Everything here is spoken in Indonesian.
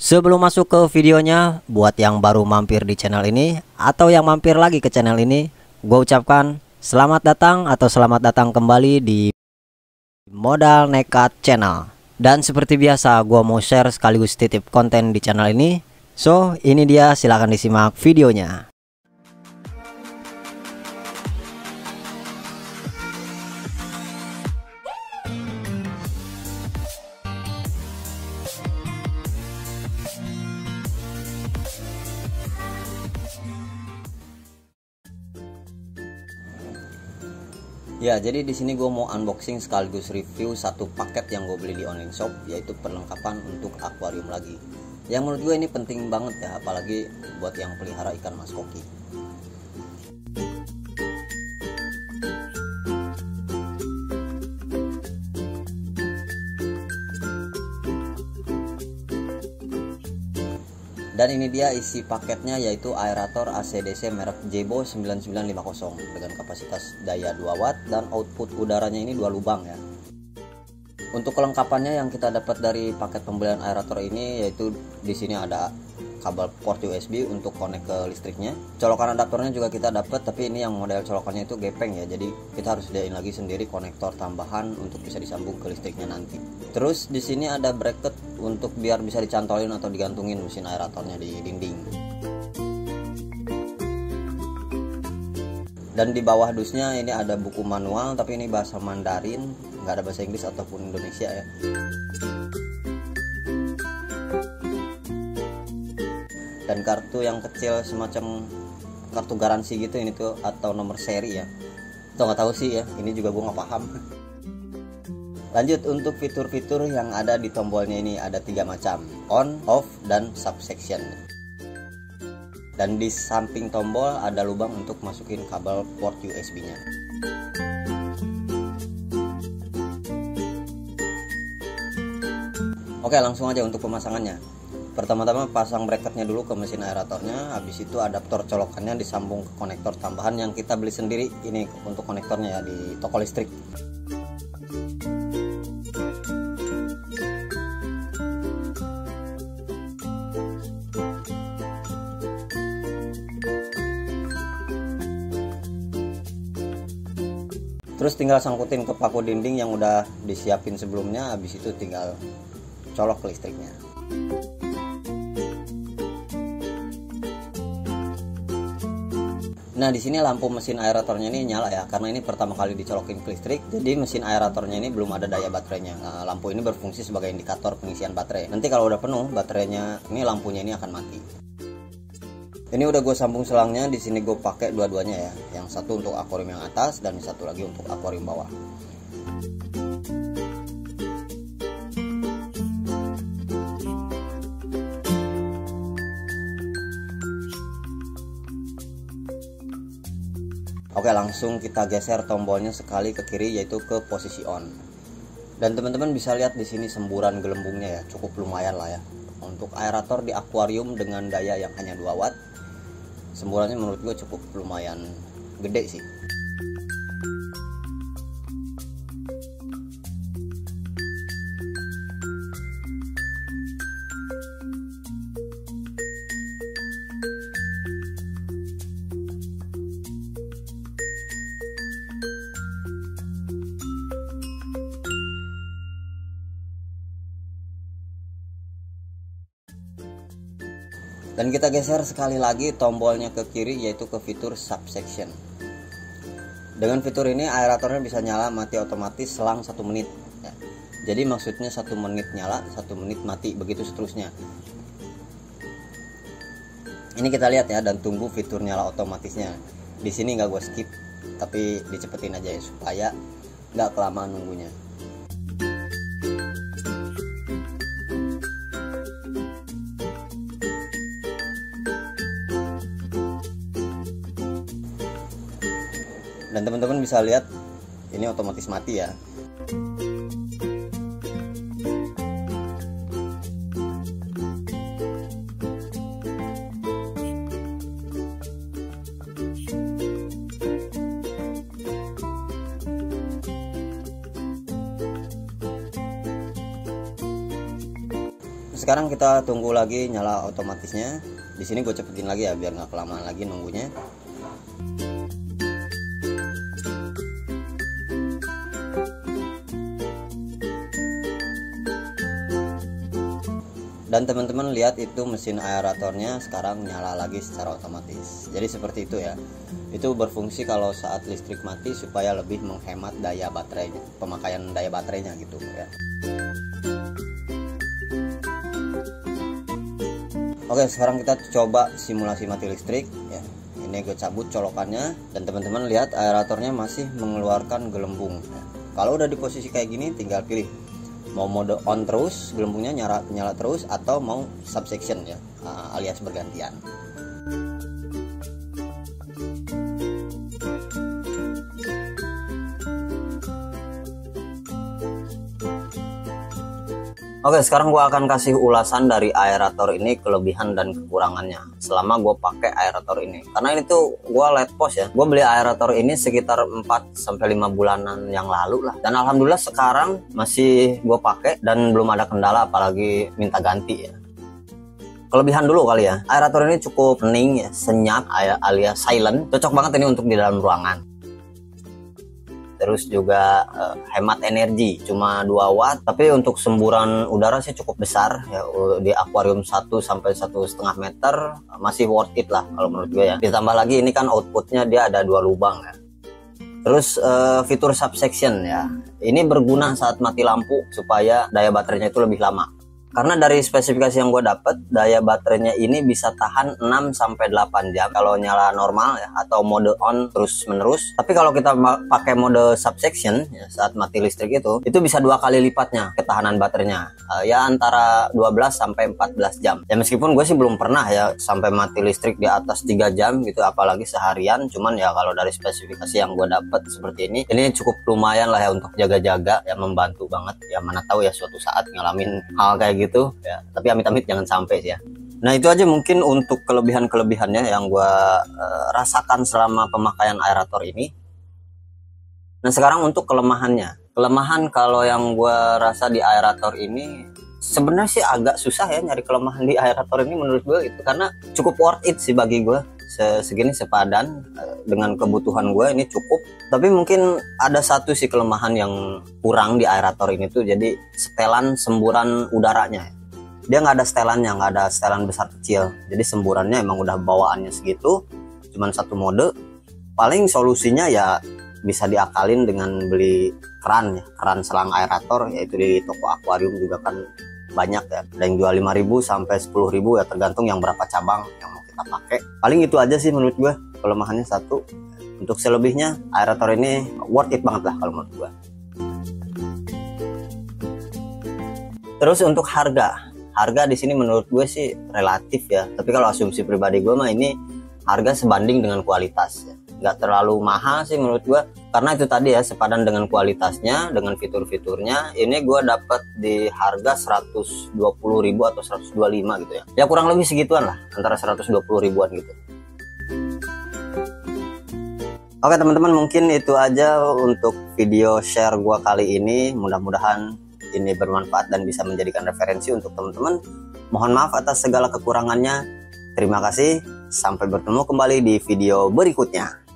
Sebelum masuk ke videonya, buat yang baru mampir di channel ini atau yang mampir lagi ke channel ini, gue ucapkan selamat datang atau selamat datang kembali di Modal Nekat Channel. Dan seperti biasa, gue mau share sekaligus titip konten di channel ini. So, ini dia, silahkan disimak videonya. Ya, jadi di sini gue mau unboxing sekaligus review satu paket yang gue beli di online shop, yaitu perlengkapan untuk akuarium lagi. Yang menurut gue ini penting banget ya, apalagi buat yang pelihara ikan mas koki. Dan ini dia isi paketnya, yaitu aerator ACDC merek Jebo 9950 dengan kapasitas daya 2 watt dan output udaranya ini 2 lubang ya. Untuk kelengkapannya yang kita dapat dari paket pembelian aerator ini, yaitu di sini ada kabel port USB untuk connect ke listriknya. Colokan adaptornya juga kita dapat, tapi ini yang model colokannya itu gepeng ya. Jadi kita harus sediain lagi sendiri konektor tambahan untuk bisa disambung ke listriknya nanti. Terus di sini ada bracket untuk biar bisa dicantolin atau digantungin mesin aeratornya di dinding. Dan di bawah dusnya ini ada buku manual, tapi ini bahasa Mandarin, nggak ada bahasa Inggris ataupun Indonesia ya. Dan kartu yang kecil semacam kartu garansi gitu ini tuh, atau nomor seri ya. Atau nggak tahu sih ya, ini juga gue nggak paham. Lanjut, untuk fitur-fitur yang ada di tombolnya ini ada 3 macam, on, off, dan subsection. Dan di samping tombol ada lubang untuk masukin kabel port USB-nya. Oke, langsung aja untuk pemasangannya. Pertama-tama pasang bracketnya dulu ke mesin aeratornya, habis itu adaptor colokannya disambung ke konektor tambahan yang kita beli sendiri ini untuk konektornya ya di toko listrik. Terus tinggal sangkutin ke paku dinding yang udah disiapin sebelumnya, habis itu tinggal colok ke listriknya. Nah, di sini lampu mesin aeratornya ini nyala ya, karena ini pertama kali dicolokin ke listrik. Jadi mesin aeratornya ini belum ada daya baterainya. Nah, lampu ini berfungsi sebagai indikator pengisian baterai. Nanti kalau udah penuh baterainya, ini lampunya ini akan mati. Ini udah gue sambung selangnya, di sini gue pakai dua-duanya ya. Yang satu untuk akuarium yang atas dan satu lagi untuk akuarium bawah. Oke, langsung kita geser tombolnya sekali ke kiri, yaitu ke posisi on. Dan teman-teman bisa lihat di sini semburan gelembungnya ya, cukup lumayan lah ya. Untuk aerator di akuarium dengan daya yang hanya 2 watt, semburannya menurut gue cukup lumayan gede sih. Dan kita geser sekali lagi tombolnya ke kiri, yaitu ke fitur subsection. Dengan fitur ini aeratornya bisa nyala mati otomatis selang 1 menit ya. Jadi maksudnya 1 menit nyala, 1 menit mati, begitu seterusnya. Ini kita lihat ya, dan tunggu fitur nyala otomatisnya. Di sini nggak gue skip, tapi dicepetin aja ya supaya nggak kelamaan nunggunya. Dan teman-teman bisa lihat ini otomatis mati ya. Sekarang kita tunggu lagi nyala otomatisnya. Di sini gue cepetin lagi ya biar nggak kelamaan lagi nunggunya. Dan teman-teman lihat itu mesin aeratornya sekarang nyala lagi secara otomatis. Jadi seperti itu ya. Itu berfungsi kalau saat listrik mati supaya lebih menghemat daya baterainya, pemakaian daya baterainya gitu ya. Oke, sekarang kita coba simulasi mati listrik ya. Ini gue cabut colokannya dan teman-teman lihat aeratornya masih mengeluarkan gelembung ya. Kalau udah di posisi kayak gini tinggal pilih mau mode on terus, gelembungnya nyala terus, atau mau subsection ya, alias bergantian. Oke, sekarang gua akan kasih ulasan dari aerator ini, kelebihan dan kekurangannya selama gue pakai aerator ini. Karena ini tuh gua light post ya. Gue beli aerator ini sekitar 4-5 bulanan yang lalu lah. Dan alhamdulillah sekarang masih gue pakai dan belum ada kendala apalagi minta ganti ya. Kelebihan dulu kali ya. Aerator ini cukup hening ya, senyap alias silent. Cocok banget ini untuk di dalam ruangan. Terus juga hemat energi cuma 2 watt, tapi untuk semburan udara sih cukup besar ya. Di akuarium 1 sampai 1,5 meter masih worth it lah kalau menurut gue ya. Ditambah lagi ini kan outputnya dia ada 2 lubang ya. Terus fitur subsection ya, ini berguna saat mati lampu supaya daya baterainya itu lebih lama. Karena dari spesifikasi yang gue dapet, daya baterainya ini bisa tahan 6-8 jam kalau nyala normal ya, atau mode on terus menerus. Tapi kalau kita pakai mode subsection ya, saat mati listrik itu bisa 2 kali lipatnya ketahanan baterainya, ya antara 12-14 jam. Ya meskipun gue sih belum pernah ya sampai mati listrik di atas 3 jam gitu, apalagi seharian. Cuman ya kalau dari spesifikasi yang gue dapet seperti ini cukup lumayan lah ya untuk jaga-jaga ya, membantu banget ya. Mana tahu ya suatu saat ngalamin hal kayak gitu ya, tapi amit-amit jangan sampai sih ya. Nah itu aja mungkin untuk kelebihan-kelebihannya yang gue rasakan selama pemakaian aerator ini. Nah sekarang untuk kelemahan kalau yang gue rasa di aerator ini, sebenarnya sih agak susah ya nyari kelemahan di aerator ini menurut gue itu, karena cukup worth it sih bagi gue. Segini sepadan dengan kebutuhan gue ini cukup. Tapi mungkin ada satu sih kelemahan yang kurang di aerator ini tuh, jadi setelan semburan udaranya. Dia nggak ada setelannya, nggak ada setelan besar kecil. Jadi semburannya emang udah bawaannya segitu, cuman 1 mode. Paling solusinya ya bisa diakalin dengan beli keran ya, keran selang aerator, yaitu di toko akuarium juga kan banyak ya. Ada yang jual 5.000 sampai 10.000 ya, tergantung yang berapa cabang yang mau kita pakai. Paling itu aja sih menurut gue kelemahannya 1. Untuk selebihnya aerator ini worth it banget lah kalau menurut gue. Terus untuk harga di sini menurut gue sih relatif ya. Tapi kalau asumsi pribadi gue mah ini harga sebanding dengan kualitas ya. Nggak terlalu mahal sih menurut gue, karena itu tadi ya, sepadan dengan kualitasnya, dengan fitur-fiturnya. Ini gue dapat di harga 120.000 atau 125 gitu ya. Ya kurang lebih segituan lah, antara 120 ribuan gitu. Oke teman-teman, mungkin itu aja untuk video share gue kali ini. Mudah-mudahan ini bermanfaat dan bisa menjadikan referensi untuk teman-teman. Mohon maaf atas segala kekurangannya. Terima kasih, sampai bertemu kembali di video berikutnya.